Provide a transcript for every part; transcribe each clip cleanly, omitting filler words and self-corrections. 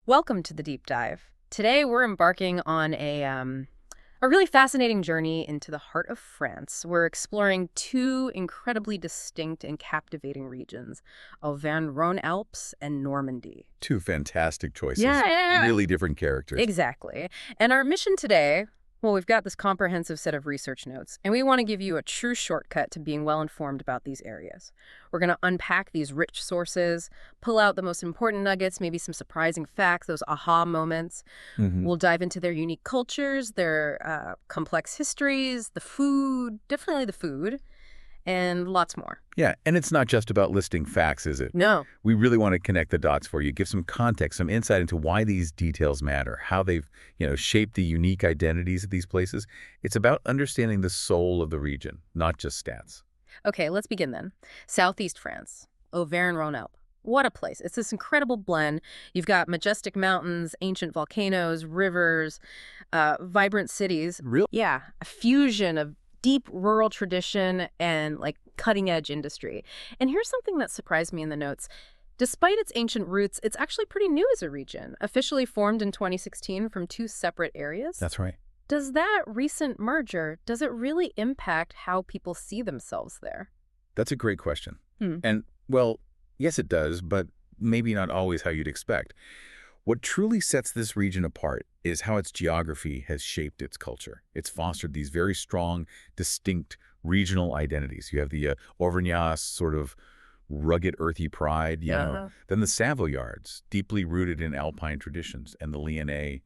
Welcome to the deep dive. Today we're embarking on a really fascinating journey into the heart of France. We're exploring two incredibly distinct and captivating regions, Auvergne-Rhône Alps and Normandy. Two fantastic choices. Yeah. Really different characters. Exactly. And our mission today, well, we've got this comprehensive set of research notes, and we want to give you a true shortcut to being well-informed about these areas. We're going to unpack these rich sources, pull out the most important nuggets, maybe some surprising facts, those aha moments. We'll dive into their unique cultures, their complex histories, the food, definitely the food, and lots more. Yeah, and it's not just about listing facts, is it? No. We really want to connect the dots for you, give some context, some insight into why these details matter, how they've, shaped the unique identities of these places. It's about understanding the soul of the region, not just stats. Okay, let's begin then. Southeast France, Auvergne-Rhône-Alpes. What a place. It's this incredible blend. You've got majestic mountains, ancient volcanoes, rivers, vibrant cities. Real? Yeah, a fusion of deep rural tradition and cutting-edge industry. And here's something that surprised me in the notes. Despite its ancient roots, it's actually pretty new as a region, officially formed in 2016 from two separate areas. That's right. Does that recent merger, does it really impact how people see themselves there? That's a great question. Hmm. And, well, yes, it does, but maybe not always how you'd expect. What truly sets this region apart is how its geography has shaped its culture. It's fostered these very strong, distinct regional identities. You have the Auvergnat sort of rugged, earthy pride, Then the Savoyards, deeply rooted in Alpine traditions, and the Lyonnais,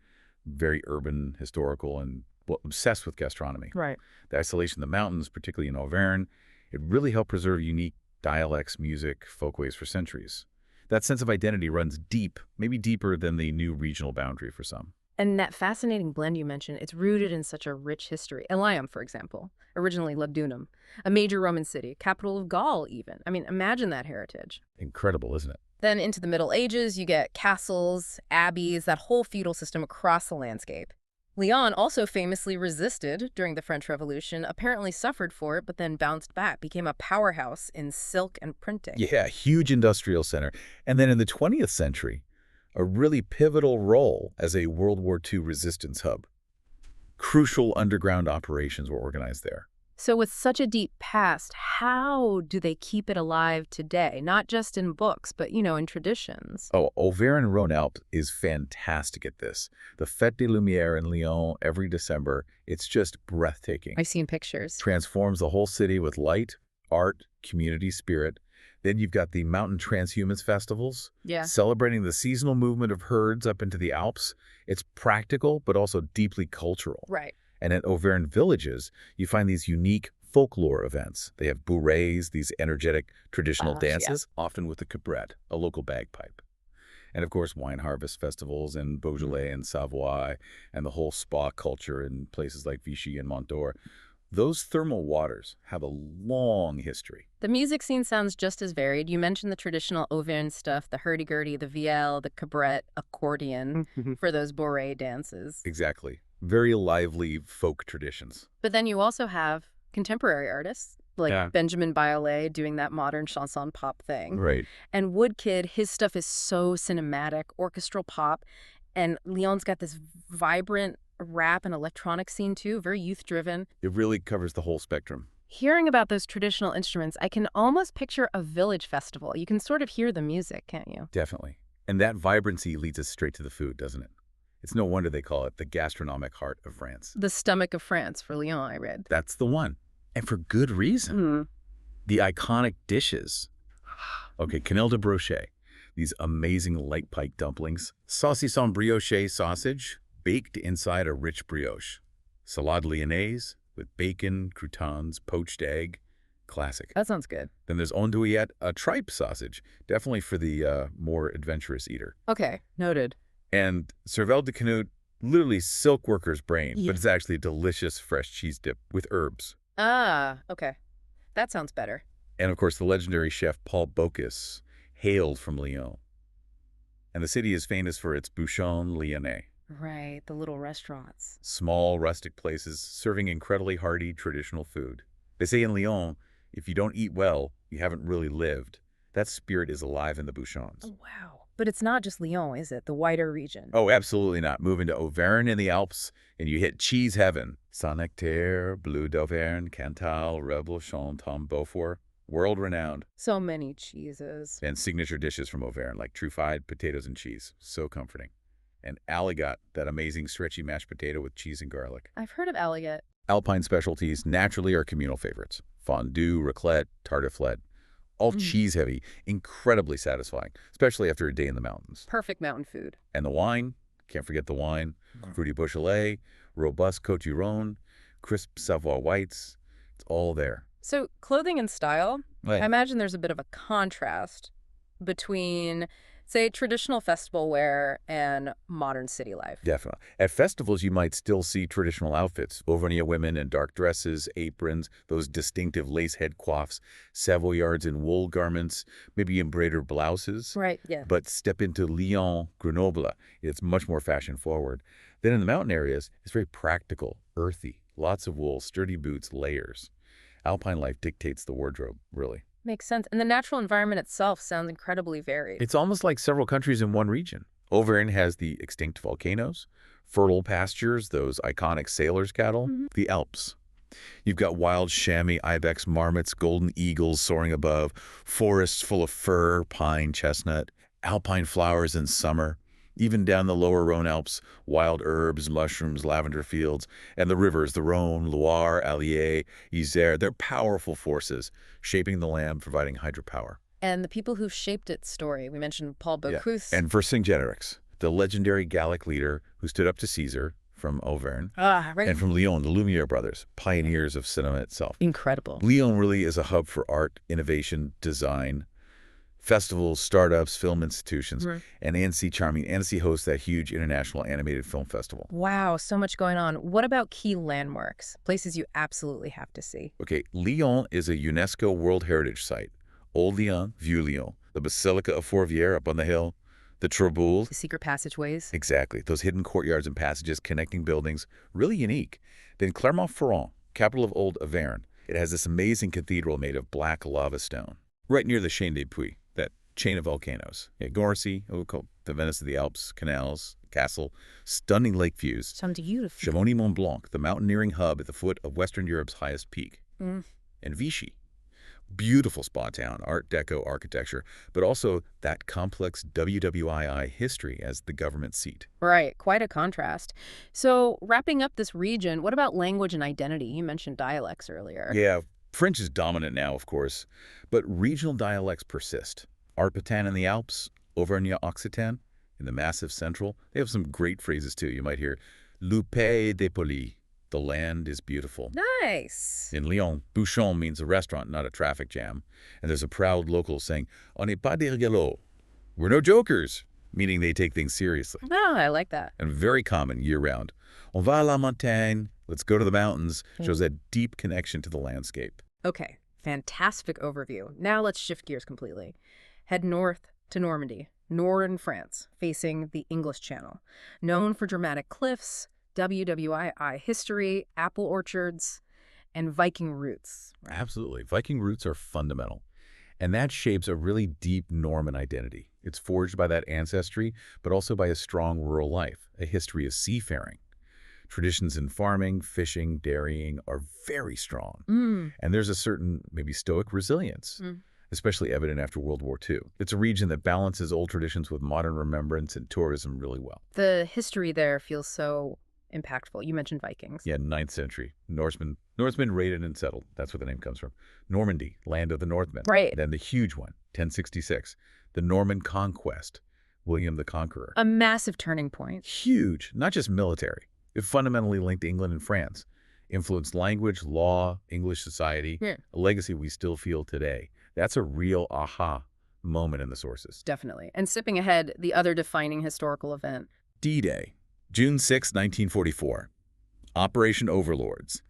very urban, historical, and obsessed with gastronomy. Right. The isolation of the mountains, particularly in Auvergne, it really helped preserve unique dialects, music, folkways for centuries. That sense of identity runs deep, maybe deeper than the new regional boundary for some. And that fascinating blend you mentioned, it's rooted in such a rich history. Elyom, for example, originally Lugdunum, a major Roman city, capital of Gaul even. I mean, imagine that heritage. Incredible, isn't it? Then into the Middle Ages, you get castles, abbeys, that whole feudal system across the landscape. Lyon also famously resisted during the French Revolution, apparently suffered for it, but then bounced back, became a powerhouse in silk and printing. Yeah, huge industrial center. And then in the 20th century, a really pivotal role as a World War II resistance hub. Crucial underground operations were organized there. So with such a deep past, how do they keep it alive today? Not just in books, but, in traditions. Oh, Auvergne-Rhône-Alpes is fantastic at this. The Fête des Lumières in Lyon every December, it's just breathtaking. I've seen pictures. Transforms the whole city with light, art, community spirit. Then you've got the Mountain Transhumance festivals, celebrating the seasonal movement of herds up into the Alps. It's practical, but also deeply cultural. Right. And at Auvergne villages, you find these unique folklore events. They have bourrées, these energetic traditional dances, often with a cabrette, a local bagpipe. And of course, wine harvest festivals in Beaujolais and Savoie, and the whole spa culture in places like Vichy and Montour. Those thermal waters have a long history. The music scene sounds just as varied. You mentioned the traditional Auvergne stuff, the hurdy-gurdy, the vielle, the cabrette, accordion for those bourrée dances. Exactly. Very lively folk traditions. But then you also have contemporary artists like Benjamin Biolay doing that modern chanson pop thing. Right. And Woodkid, his stuff is so cinematic, orchestral pop. And Lyon's got this vibrant rap and electronic scene too, very youth-driven. It really covers the whole spectrum. Hearing about those traditional instruments, I can almost picture a village festival. You can sort of hear the music, can't you? Definitely. And that vibrancy leads us straight to the food, doesn't it? It's no wonder they call it the gastronomic heart of France. The stomach of France for Lyon, I read. That's the one. And for good reason. The iconic dishes. Okay, quenelle de brochet. These amazing light pike dumplings. Saucisson brioche sausage, baked inside a rich brioche. Salade lyonnaise with bacon, croutons, poached egg. Classic. That sounds good. Then there's andouillette, a tripe sausage, definitely for the more adventurous eater. Okay, noted. And cervelle de canut, literally silk worker's brain, but it's actually a delicious fresh cheese dip with herbs. Ah, okay. That sounds better. And of course, the legendary chef Paul Bocuse hailed from Lyon. And the city is famous for its bouchon lyonnais. Right, the little restaurants. Small, rustic places serving incredibly hearty, traditional food. They say in Lyon, if you don't eat well, you haven't really lived. That spirit is alive in the bouchons. Oh, wow. But it's not just Lyon, is it? The wider region. Oh, absolutely not. Move into Auvergne in the Alps, and you hit cheese heaven. Saint-Nectaire, Bleu d'Auvergne, Cantal, Reblochon, Tom Beaufort, world-renowned. So many cheeses. And signature dishes from Auvergne, like truffaut, potatoes and cheese. So comforting. And aligot, that amazing stretchy mashed potato with cheese and garlic. I've heard of aligot. Alpine specialties naturally are communal favorites. Fondue, raclette, tartiflette. All cheese-heavy, incredibly satisfying, especially after a day in the mountains. Perfect mountain food. And the wine, can't forget the wine. Fruity Beaujolais, robust Côte d'Iron, crisp Savoy whites. It's all there. So clothing and style, Right. I imagine there's a bit of a contrast between, say, traditional festival wear and modern city life. Definitely. At festivals, you might still see traditional outfits. Auvergnat women in dark dresses, aprons, those distinctive lace head coiffes, Savoyards in wool garments, maybe embroidered blouses. Right, yeah. But step into Lyon, Grenoble, it's much more fashion-forward. Then in the mountain areas, it's very practical, earthy, lots of wool, sturdy boots, layers. Alpine life dictates the wardrobe, really. Makes sense. And the natural environment itself sounds incredibly varied. It's almost like several countries in one region. Auvergne has the extinct volcanoes, fertile pastures, those iconic sailors' cattle, the Alps. You've got wild chamois, ibex, marmots, golden eagles soaring above, forests full of fir, pine, chestnut, alpine flowers in summer. Even down the lower Rhone Alps, wild herbs, mushrooms, lavender fields, and the rivers, the Rhone, Loire, Allier, Isère, they're powerful forces, shaping the land, providing hydropower. And the people who shaped its story, we mentioned Paul Bocuse. And Vercingetorix, the legendary Gallic leader who stood up to Caesar from Auvergne, Right. and from Lyon, the Lumiere brothers, pioneers of cinema itself. Incredible. Lyon really is a hub for art, innovation, design, festivals, startups, film institutions, and Annecy hosts that huge international animated film festival. Wow, so much going on. What about key landmarks, places you absolutely have to see? Okay, Lyon is a UNESCO World Heritage Site. Old Lyon, Vieux Lyon, the Basilica of Fourvière up on the hill, the Triboules. The secret passageways. Exactly, those hidden courtyards and passages connecting buildings, really unique. Then Clermont-Ferrand, capital of Old Auvergne. It has this amazing cathedral made of black lava stone, right near the Chaîne des Puys, that chain of volcanoes. Yeah, Gorcy, the Venice of the Alps, canals, castle, stunning lake views. Sounds beautiful. Chamonix-Mont Blanc, the mountaineering hub at the foot of Western Europe's highest peak. And Vichy, beautiful spa town, Art Deco architecture, but also that complex WWII history as the government seat. Right, quite a contrast. So wrapping up this region, what about language and identity? You mentioned dialects earlier. Yeah, French is dominant now, of course, but regional dialects persist. Arpitan in the Alps, Auvergne-Occitan in the massive central. They have some great phrases, too. You might hear, Le pays dépoli, the land is beautiful. Nice. In Lyon, bouchon means a restaurant, not a traffic jam. And there's a proud local saying, on n'est pas des rigolos. We're no jokers, meaning they take things seriously. Oh, I like that. And very common year-round. On va à la montagne, let's go to the mountains, shows a deep connection to the landscape. Okay, fantastic overview. Now let's shift gears completely. Head north to Normandy, northern France, facing the English Channel. Known for dramatic cliffs, WWII history, apple orchards, and Viking roots. Absolutely. Viking roots are fundamental. And that shapes a really deep Norman identity. It's forged by that ancestry, but also by a strong rural life, a history of seafaring. Traditions in farming, fishing, dairying are very strong. And there's a certain, maybe stoic resilience, especially evident after World War II. It's a region that balances old traditions with modern remembrance and tourism really well. The history there feels so impactful. You mentioned Vikings. Yeah, 9th century. Norsemen raided and settled. That's where the name comes from. Normandy, land of the Northmen. Right. Then the huge one, 1066, the Norman Conquest, William the Conqueror. A massive turning point. Huge, not just military. It fundamentally linked England and France, influenced language, law, English society, a legacy we still feel today. That's a real aha moment in the sources. Definitely. And sipping ahead, the other defining historical event. D-Day, June 6, 1944. Operation Overlords.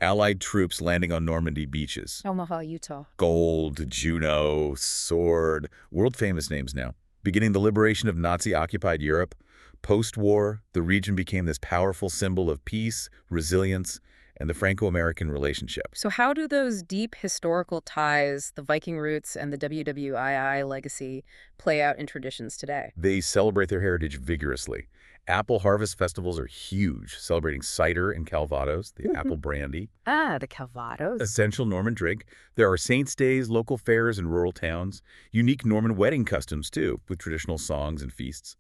Allied troops landing on Normandy beaches. Omaha, Utah. Gold, Juno, Sword, world-famous names now. Beginning the liberation of Nazi-occupied Europe, post-war, the region became this powerful symbol of peace, resilience, and the Franco-American relationship. So how do those deep historical ties, the Viking roots and the WWII legacy, play out in traditions today? They celebrate their heritage vigorously. Apple harvest festivals are huge, celebrating cider and Calvados, the apple brandy, Ah, the Calvados. essential Norman drink. There are saints' days, local fairs in rural towns, unique Norman wedding customs, too, with traditional songs and feasts.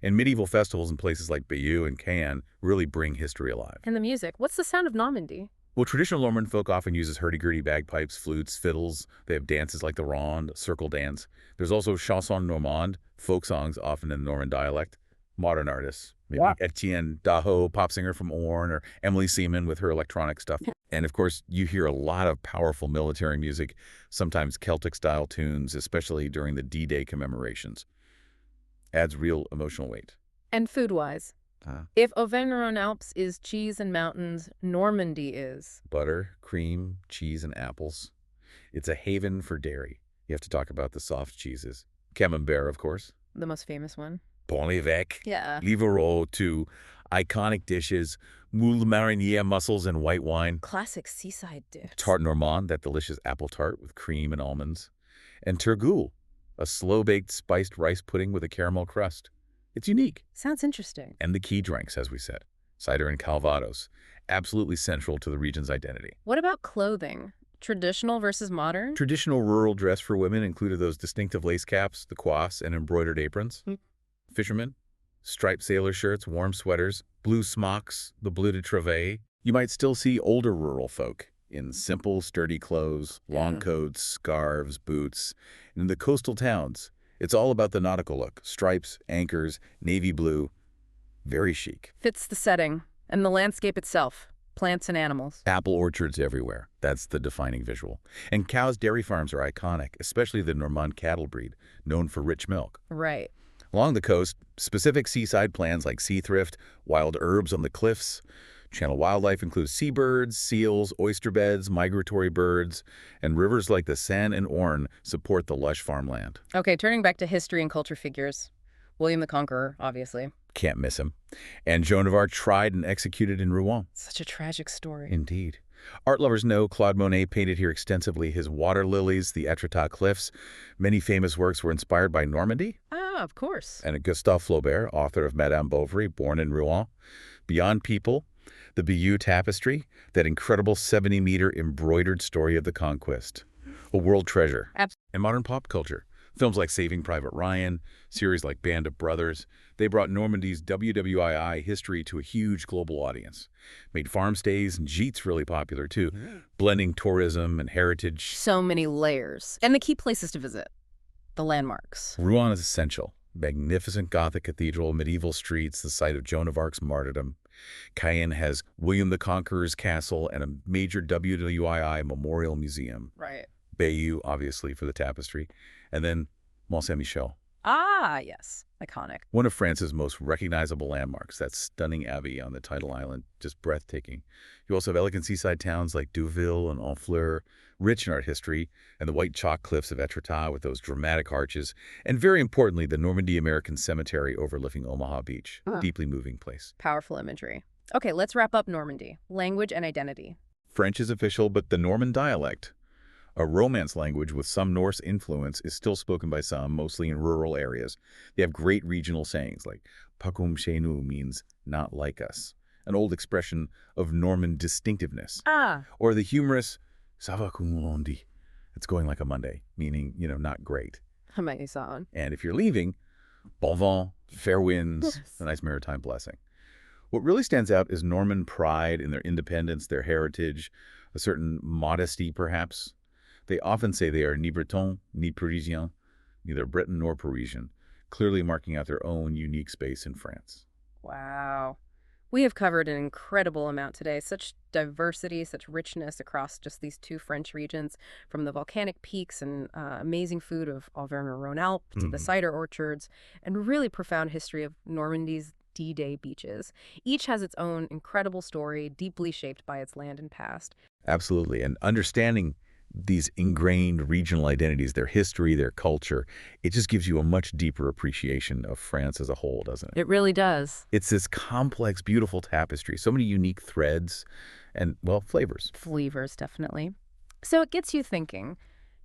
And medieval festivals in places like Bayeux and Caen really bring history alive. And the music. What's the sound of Normandy? Well, traditional Norman folk often uses hurdy-gurdy bagpipes, flutes, fiddles. They have dances like the ronde, circle dance. There's also chanson normande, folk songs often in Norman dialect. Modern artists, maybe Wow. Etienne Daho, pop singer from Orne, or Emily Seaman with her electronic stuff. And of course, you hear a lot of powerful military music, sometimes Celtic-style tunes, especially during the D-Day commemorations. Adds real emotional weight. And food-wise. Uh, If Auvergne-Rhône-Alpes is cheese and mountains, Normandy is. Butter, cream, cheese, and apples. It's a haven for dairy. You have to talk about the soft cheeses. Camembert, of course. The most famous one. Pont l'Évêque. Yeah. Livarot, too. Iconic dishes. Moule marinière mussels and white wine. Classic seaside dish. Tarte Normande, that delicious apple tart with cream and almonds. And Turgoule, a slow-baked spiced rice pudding with a caramel crust. It's unique. Sounds interesting. And the key drinks, as we said. Cider and Calvados. Absolutely central to the region's identity. What about clothing? Traditional versus modern? Traditional rural dress for women included those distinctive lace caps, the coifs, and embroidered aprons. Fishermen, striped sailor shirts, warm sweaters, blue smocks, the bleu de travail. You might still see older rural folk in simple, sturdy clothes, long coats, scarves, boots. And in the coastal towns, it's all about the nautical look. Stripes, anchors, navy blue. Very chic. Fits the setting and the landscape itself. Plants and animals. Apple orchards everywhere. That's the defining visual. And cows' dairy farms are iconic, especially the Normand cattle breed, known for rich milk. Right. Along the coast, specific seaside plants like sea thrift, wild herbs on the cliffs. Channel wildlife includes seabirds, seals, oyster beds, migratory birds, and rivers like the Seine and Orne support the lush farmland. Okay, turning back to history and culture figures. William the Conqueror, obviously. Can't miss him. And Joan of Arc tried and executed in Rouen. Such a tragic story. Indeed. Art lovers know Claude Monet painted here extensively his water lilies, the Etretat cliffs. Many famous works were inspired by Normandy. Ah, of course. And Gustave Flaubert, author of Madame Bovary, born in Rouen. Beyond People, the Bayeux Tapestry, that incredible 70-meter embroidered story of the conquest. A world treasure. And modern pop culture. Films like Saving Private Ryan, series like Band of Brothers, they brought Normandy's WWII history to a huge global audience. Made farm stays and gîtes really popular, too, blending tourism and heritage. So many layers. And the key places to visit. The landmarks. Rouen is essential. Magnificent Gothic cathedral, medieval streets, the site of Joan of Arc's martyrdom. Cayenne has William the Conqueror's castle and a major WWII memorial museum. Right. Bayeux, obviously, for the tapestry. And then Mont Saint-Michel. Ah, yes. Iconic. One of France's most recognizable landmarks, that stunning abbey on the tidal island, just breathtaking. You also have elegant seaside towns like Deauville and Honfleur, rich in art history, and the white chalk cliffs of Etretat with those dramatic arches, and very importantly, the Normandy American Cemetery overlooking Omaha Beach. Deeply moving place. Powerful imagery. Okay, let's wrap up Normandy. Language and identity. French is official, but the Norman dialect, a Romance language with some Norse influence, is still spoken by some, mostly in rural areas. They have great regional sayings like "pas comme chez nous" means "not like us," an old expression of Norman distinctiveness. Ah. Or the humorous "ça va comme on dit," it's going like a Monday, meaning, not great. Amazing. And if you're leaving, bon vent, fair winds, a nice maritime blessing. What really stands out is Norman pride in their independence, their heritage, a certain modesty, perhaps. They often say they are ni Breton, ni Parisien, neither Breton nor Parisian, clearly marking out their own unique space in France. Wow. We have covered an incredible amount today. Such diversity, such richness across just these two French regions, from the volcanic peaks and amazing food of Auvergne-Rhône-Alpes to the cider orchards, and really profound history of Normandy's D-Day beaches. Each has its own incredible story, deeply shaped by its land and past. Absolutely. And understanding these ingrained regional identities, their history, their culture, it just gives you a much deeper appreciation of France as a whole, doesn't it? It really does. It's this complex, beautiful tapestry, so many unique threads and, well, flavors. Flavors, definitely. So it gets you thinking.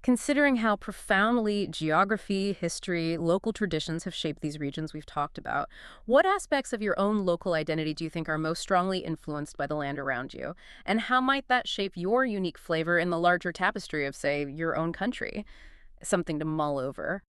Considering how profoundly geography, history, local traditions have shaped these regions we've talked about, what aspects of your own local identity do you think are most strongly influenced by the land around you? And how might that shape your unique flavor in the larger tapestry of, say, your own country? Something to mull over.